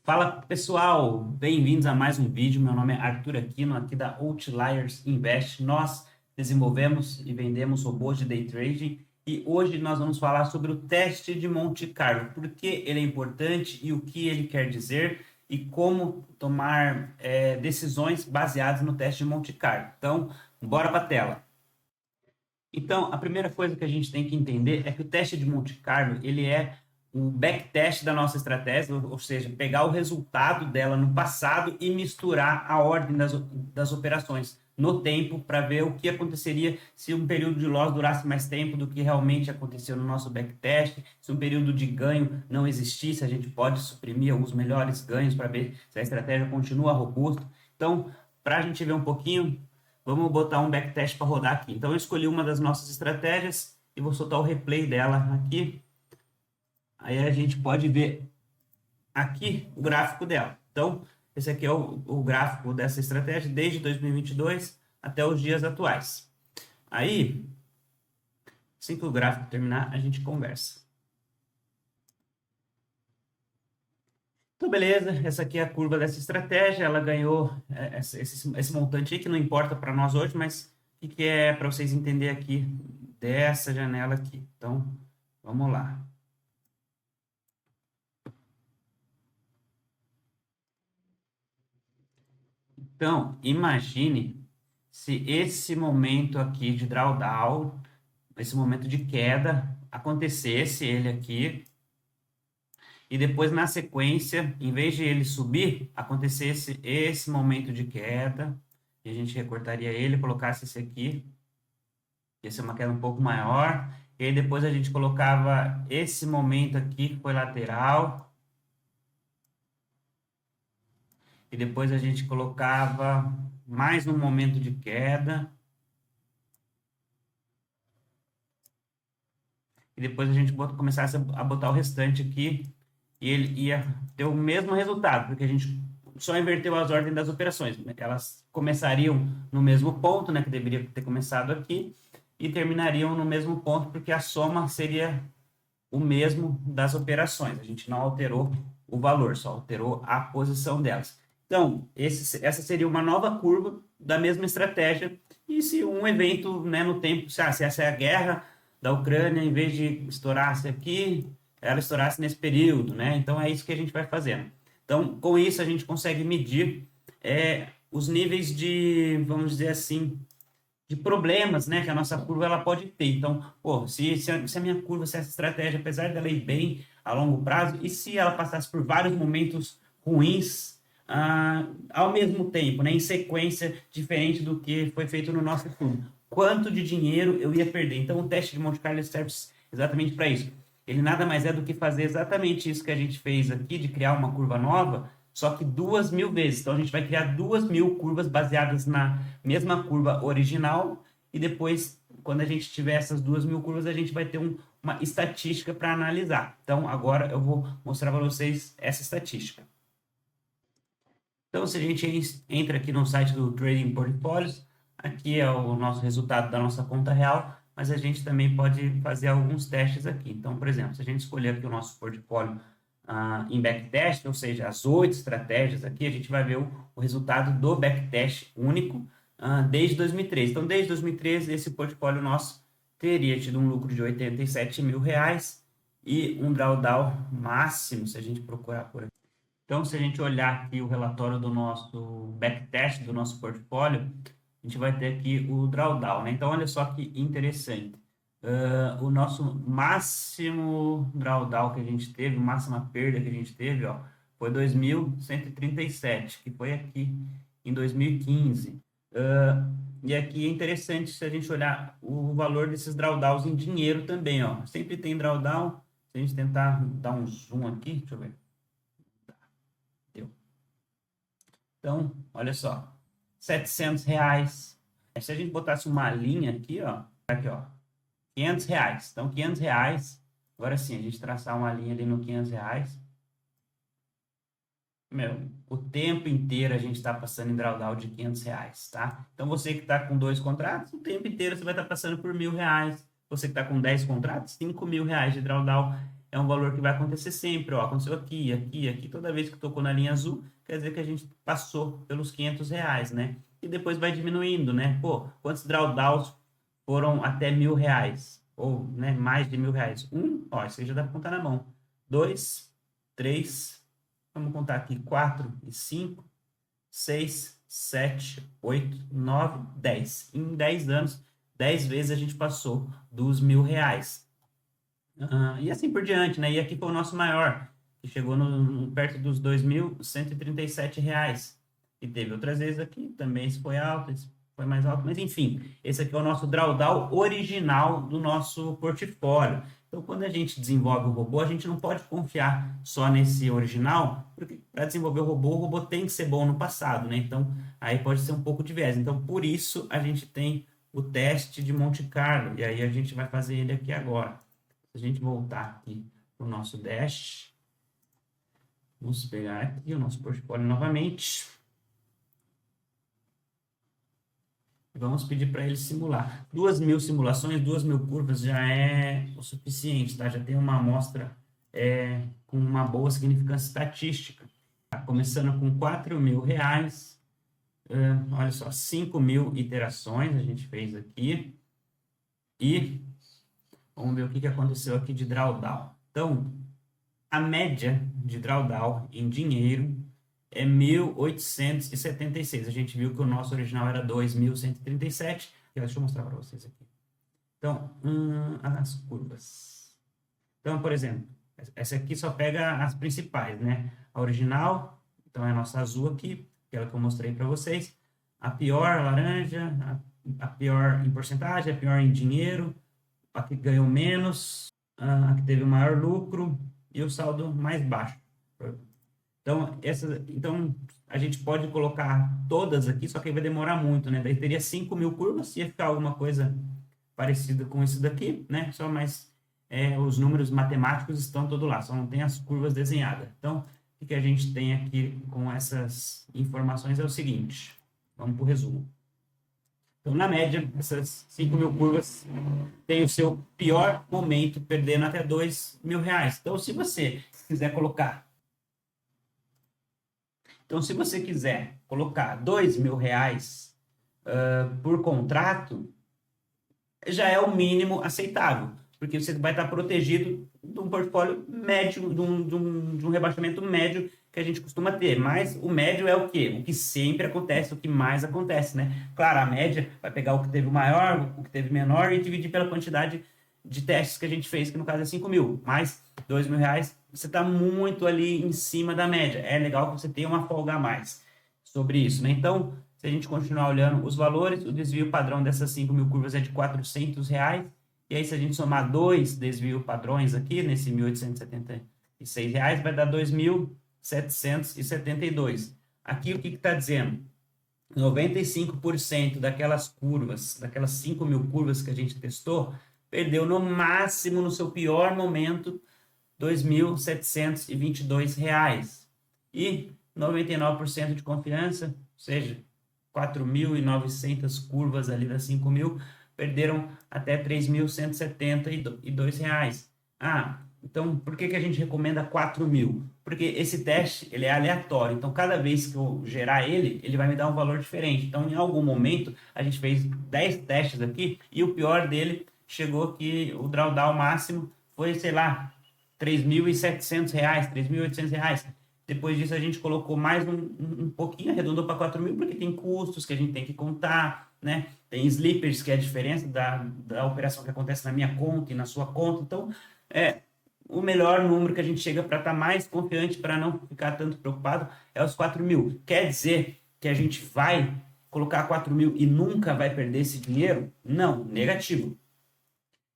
Fala pessoal, bem-vindos a mais um vídeo. Meu nome é Arthur Aquino, aqui da Outliers Invest. Nós desenvolvemos e vendemos robôs de day trading e hoje nós vamos falar sobre o teste de Monte Carlo, por que ele é importante e o que ele quer dizer e como tomar decisões baseadas no teste de Monte Carlo. Então, bora para a tela. Então, a primeira coisa que a gente tem que entender é que o teste de Monte Carlo, ele é um backtest da nossa estratégia, ou seja, pegar o resultado dela no passado e misturar a ordem das operações no tempo para ver o que aconteceria se um período de loss durasse mais tempo do que realmente aconteceu no nosso backtest, se um período de ganho não existisse, a gente pode suprimir os melhores ganhos para ver se a estratégia continua robusta. Então, para a gente ver um pouquinho, vamos botar um backtest para rodar aqui. Então, eu escolhi uma das nossas estratégias e vou soltar o replay dela aqui. Aí a gente pode ver aqui o gráfico dela. Então, esse aqui é o gráfico dessa estratégia desde 2022 até os dias atuais. Aí, assim que o gráfico terminar, a gente conversa. Então, beleza, essa aqui é a curva dessa estratégia, ela ganhou esse montante aí, que não importa para nós hoje, mas o que é para vocês entenderem aqui dessa janela aqui. Então, vamos lá. Então, imagine se esse momento aqui de drawdown, esse momento de queda, acontecesse ele aqui, e depois na sequência, em vez de ele subir, acontecesse esse momento de queda, e a gente recortaria ele, colocasse esse aqui, esse é uma queda um pouco maior, e aí depois a gente colocava esse momento aqui, que foi lateral, e depois a gente colocava mais um momento de queda, e depois a gente começasse a botar o restante aqui, e ele ia ter o mesmo resultado, porque a gente só inverteu as ordens das operações. Elas começariam no mesmo ponto, né, que deveria ter começado aqui, e terminariam no mesmo ponto, porque a soma seria o mesmo das operações. A gente não alterou o valor, só alterou a posição delas. Então, essa seria uma nova curva da mesma estratégia. E se um evento, né, no tempo, se essa é a guerra da Ucrânia, em vez de estourasse aqui, ela estourasse nesse período, né? Então, é isso que a gente vai fazendo. Então, com isso, a gente consegue medir os níveis de, vamos dizer assim, de problemas, né, que a nossa curva ela pode ter. Então, pô, se a minha curva, se essa estratégia, apesar dela ir bem a longo prazo, e se ela passasse por vários momentos ruins ao mesmo tempo, né, em sequência, diferente do que foi feito no nosso estudo, quanto de dinheiro eu ia perder? Então, o teste de Monte Carlo serve exatamente para isso. Ele nada mais é do que fazer exatamente isso que a gente fez aqui, de criar uma curva nova, só que 2.000 vezes. Então, a gente vai criar 2.000 curvas baseadas na mesma curva original e depois, quando a gente tiver essas 2.000 curvas, a gente vai ter uma estatística para analisar. Então, agora eu vou mostrar para vocês essa estatística. Então, se a gente entra aqui no site do Trading Portfólios, aqui é o nosso resultado da nossa conta real, mas a gente também pode fazer alguns testes aqui. Então, por exemplo, se a gente escolher aqui o nosso portfólio em backtest, ou seja, as 8 estratégias aqui, a gente vai ver o resultado do backtest único desde 2013. Então, desde 2013, esse portfólio nosso teria tido um lucro de R$ 87 mil e um drawdown máximo, se a gente procurar por aqui. Então, se a gente olhar aqui o relatório do nosso backtest, do nosso portfólio, a gente vai ter aqui o drawdown, né? Então, olha só que interessante. O nosso máximo drawdown que a gente teve, máxima perda que a gente teve, ó, foi 2.137, que foi aqui em 2015. E aqui é interessante se a gente olhar o valor desses drawdowns em dinheiro também, ó. Sempre tem drawdown. Se a gente tentar dar um zoom aqui, deixa eu ver. Deu. Então, olha só, R$ 700. Se a gente botasse uma linha aqui, ó, R$ 500. Então, R$ 500. Agora sim, a gente traçar uma linha ali no R$ 500. Meu, o tempo inteiro a gente está passando em drawdown de R$ 500, tá? Então, você que está com 2 contratos, o tempo inteiro você vai estar passando por R$ 1.000. Você que está com 10 contratos, R$ 5.000 de drawdown. é um valor que vai acontecer sempre, ó, aconteceu aqui, aqui, aqui, toda vez que tocou na linha azul, quer dizer que a gente passou pelos R$ 500, né? E depois vai diminuindo, né? Pô, quantos drawdowns foram até R$ 1.000? Ou, né, mais de R$ 1.000? Ó, isso aí já dá para contar na mão. Dois, três, vamos contar aqui, 4 e 5, 6, 7, 8, 9, 10. Em 10 anos, 10 vezes a gente passou dos R$ 1.000. E assim por diante, né? E aqui foi o nosso maior, que chegou perto dos R$ 2.137. E teve outras vezes aqui, também esse foi alto, esse foi mais alto, mas enfim, esse aqui é o nosso drawdown original do nosso portfólio. Então, quando a gente desenvolve o robô, a gente não pode confiar só nesse original, porque para desenvolver o robô tem que ser bom no passado, né? Então, aí pode ser um pouco de viés. Então, por isso, a gente tem o teste de Monte Carlo, e aí a gente vai fazer ele aqui agora. Se a gente voltar aqui para o nosso Dash, vamos pegar aqui o nosso portfólio novamente. E vamos pedir para ele simular. 2.000 simulações, 2.000 curvas já é o suficiente, tá? Já tem uma amostra com uma boa significância estatística. Tá? Começando com R$ 4.000, olha só, 5.000 iterações a gente fez aqui. E vamos ver o que aconteceu aqui de drawdown. Então, a média de drawdown em dinheiro é 1.876. A gente viu que o nosso original era 2.137. Deixa eu mostrar para vocês aqui. Então, as curvas. Então, por exemplo, essa aqui só pega as principais, né? A original, então é a nossa azul aqui, aquela que eu mostrei para vocês. A pior, laranja, a pior em porcentagem, a pior em dinheiro, a que ganhou menos, a que teve o maior lucro e o saldo mais baixo. Então, a gente pode colocar todas aqui, só que aí vai demorar muito, né? Daí teria 5.000 curvas, ia ficar alguma coisa parecida com isso daqui, né? Só mais os números matemáticos estão todos lá, só não tem as curvas desenhadas. Então, o que a gente tem aqui com essas informações é o seguinte. Vamos para o resumo. Então, na média, essas 5.000 curvas têm o seu pior momento, perdendo até R$ 2.000. Então, se você quiser colocar R$ 2.000 por contrato, já é o mínimo aceitável, porque você vai estar protegido de um portfólio médio, de um rebaixamento médio que a gente costuma ter. Mas o médio é o quê? O que sempre acontece, o que mais acontece, né? Claro, a média vai pegar o que teve o maior, o que teve menor e dividir pela quantidade de testes que a gente fez, que no caso é 5.000. Mas R$ 2.000, você está muito ali em cima da média. É legal que você tenha uma folga a mais sobre isso, né? Então, se a gente continuar olhando os valores, o desvio padrão dessas 5.000 curvas é de R$ 400. E aí, se a gente somar dois desvios padrões aqui, nesse R$ 1.876, vai dar R$ 2.772. Aqui, o que está dizendo? 95% daquelas curvas, daquelas 5.000 curvas que a gente testou, perdeu no máximo, no seu pior momento, R$ 2.722. E 99% de confiança, ou seja, 4.900 curvas ali das 5.000, perderam até R$ 3.172. Então por que a gente recomenda 4.000? Porque esse teste ele é aleatório, então cada vez que eu gerar ele vai me dar um valor diferente. Então em algum momento a gente fez 10 testes aqui e o pior dele chegou que o drawdown máximo foi, sei lá, R$ 3.700, R$ 3.800. Depois disso a gente colocou mais um pouquinho, arredondou para 4.000, porque tem custos que a gente tem que contar, né? Tem slippers, que é a diferença da operação que acontece na minha conta e na sua conta. Então, o melhor número que a gente chega para estar mais confiante, para não ficar tanto preocupado, é os 4.000. Quer dizer que a gente vai colocar 4.000 e nunca vai perder esse dinheiro? Não, negativo.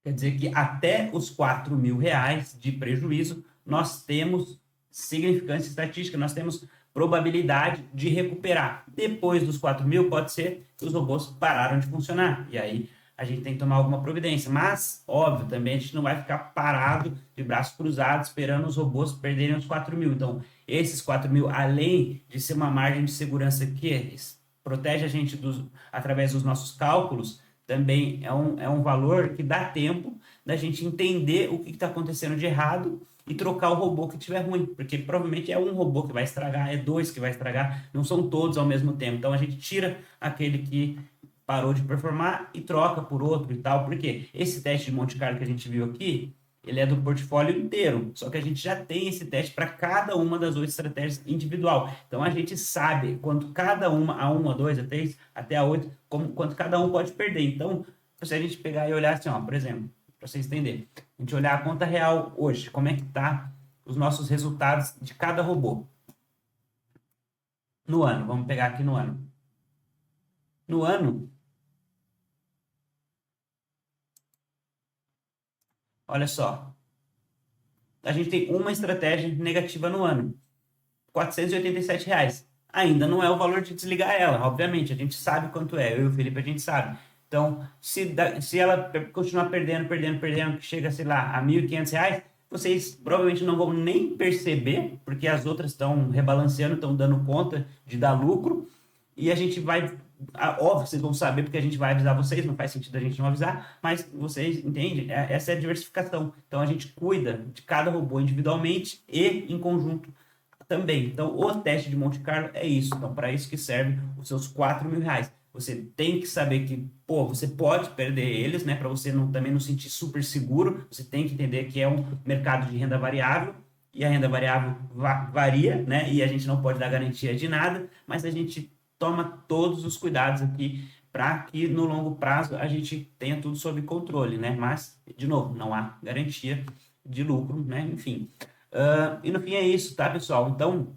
Quer dizer que até os R$ 4.000 de prejuízo, nós temos significância estatística, nós temos probabilidade de recuperar. Depois dos 4.000, pode ser que os robôs pararam de funcionar. E aí a gente tem que tomar alguma providência. Mas, óbvio, também a gente não vai ficar parado, de braços cruzados, esperando os robôs perderem os 4.000. Então, esses 4.000, além de ser uma margem de segurança que protege a gente através dos nossos cálculos, também é um valor que dá tempo da gente entender o que está acontecendo de errado e trocar o robô que tiver ruim, porque provavelmente é um robô que vai estragar, é dois que vai estragar, não são todos ao mesmo tempo. Então a gente tira aquele que parou de performar e troca por outro e tal, porque esse teste de Monte Carlo que a gente viu aqui, ele é do portfólio inteiro, só que a gente já tem esse teste para cada uma das 8 estratégias individual. Então a gente sabe quanto cada uma, a 1, a 2, a 3, até a 8, quanto cada um pode perder. Então, se a gente pegar e olhar assim, ó, por exemplo, para vocês entenderem, a gente olhar a conta real hoje, como é que tá os nossos resultados de cada robô no ano. Vamos pegar aqui no ano. No ano, olha só, a gente tem uma estratégia negativa no ano, R$ 487. Ainda não é o valor de desligar ela, obviamente, a gente sabe quanto é, eu e o Felipe a gente sabe. Então, se ela continuar perdendo, que chega, sei lá, a R$ 1.500, vocês provavelmente não vão nem perceber, porque as outras estão rebalanceando, estão dando conta de dar lucro, e a gente vai, óbvio, vocês vão saber porque a gente vai avisar vocês, não faz sentido a gente não avisar, mas vocês entendem? Essa é a diversificação. Então a gente cuida de cada robô individualmente e em conjunto também. Então o teste de Monte Carlo é isso. Então para isso que serve os seus R$ 4.000. Você tem que saber que, pô, você pode perder eles, né? Para você não, também não sentir super seguro. Você tem que entender que é um mercado de renda variável e a renda variável varia, né? E a gente não pode dar garantia de nada, mas a gente toma todos os cuidados aqui para que no longo prazo a gente tenha tudo sob controle, né? Mas, de novo, não há garantia de lucro, né? Enfim. E no fim é isso, tá, pessoal? Então,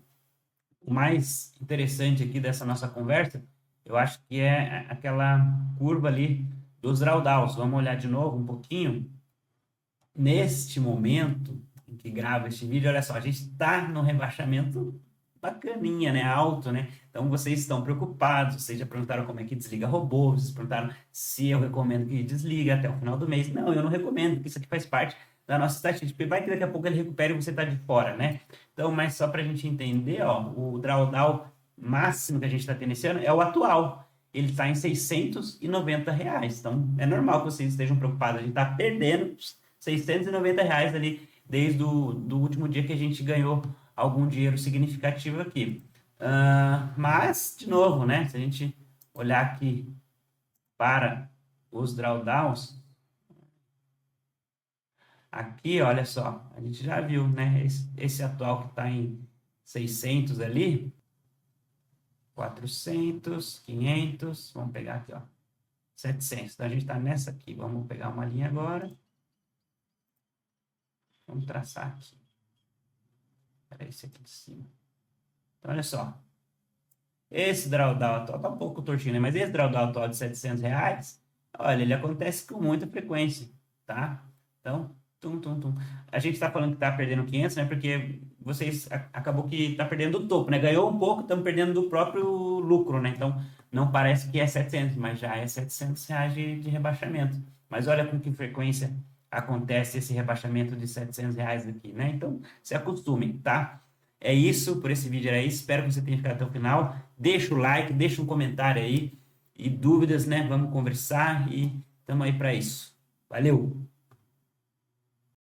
o mais interessante aqui dessa nossa conversa, eu acho que é aquela curva ali dos drawdowns. Vamos olhar de novo um pouquinho. Neste momento em que gravo este vídeo, olha só, a gente está no rebaixamento bacaninha, né? Alto, né? Então vocês estão preocupados, vocês já perguntaram como é que desliga robô, vocês perguntaram se eu recomendo que desliga até o final do mês. Não, eu não recomendo, porque isso aqui faz parte da nossa estatística. Vai que daqui a pouco ele recupere e você está de fora, né? Então, mas só para a gente entender, ó, o drawdown máximo que a gente está tendo esse ano é o atual. Ele está em R$ 690. Então, é normal que vocês estejam preocupados. A gente está perdendo R$ 690 ali desde do último dia que a gente ganhou algum dinheiro significativo aqui. Mas, de novo, né? Se a gente olhar aqui para os drawdowns, aqui, olha só, a gente já viu, né? Esse atual que está em 600 ali, 400, 500, vamos pegar aqui, ó, 700. Então, a gente está nessa aqui. Vamos pegar uma linha agora. Vamos traçar aqui. Era esse aqui de cima. Então, olha só. Esse drawdown atual tá um pouco tortinho, né? Mas esse drawdown atual de R$ 700, olha, ele acontece com muita frequência, tá? Então, tum. A gente tá falando que tá perdendo 500, né? Porque vocês acabou que tá perdendo do topo, né? Ganhou um pouco, estamos perdendo do próprio lucro, né? Então, não parece que é 700, mas já é R$ 700 de rebaixamento. Mas olha com que frequência acontece esse rebaixamento de R$ 700 aqui, né? Então, se acostumem, tá? É isso, por esse vídeo era isso. Espero que você tenha ficado até o final. Deixa o like, deixa um comentário aí. E dúvidas, né? Vamos conversar e estamos aí para isso. Valeu!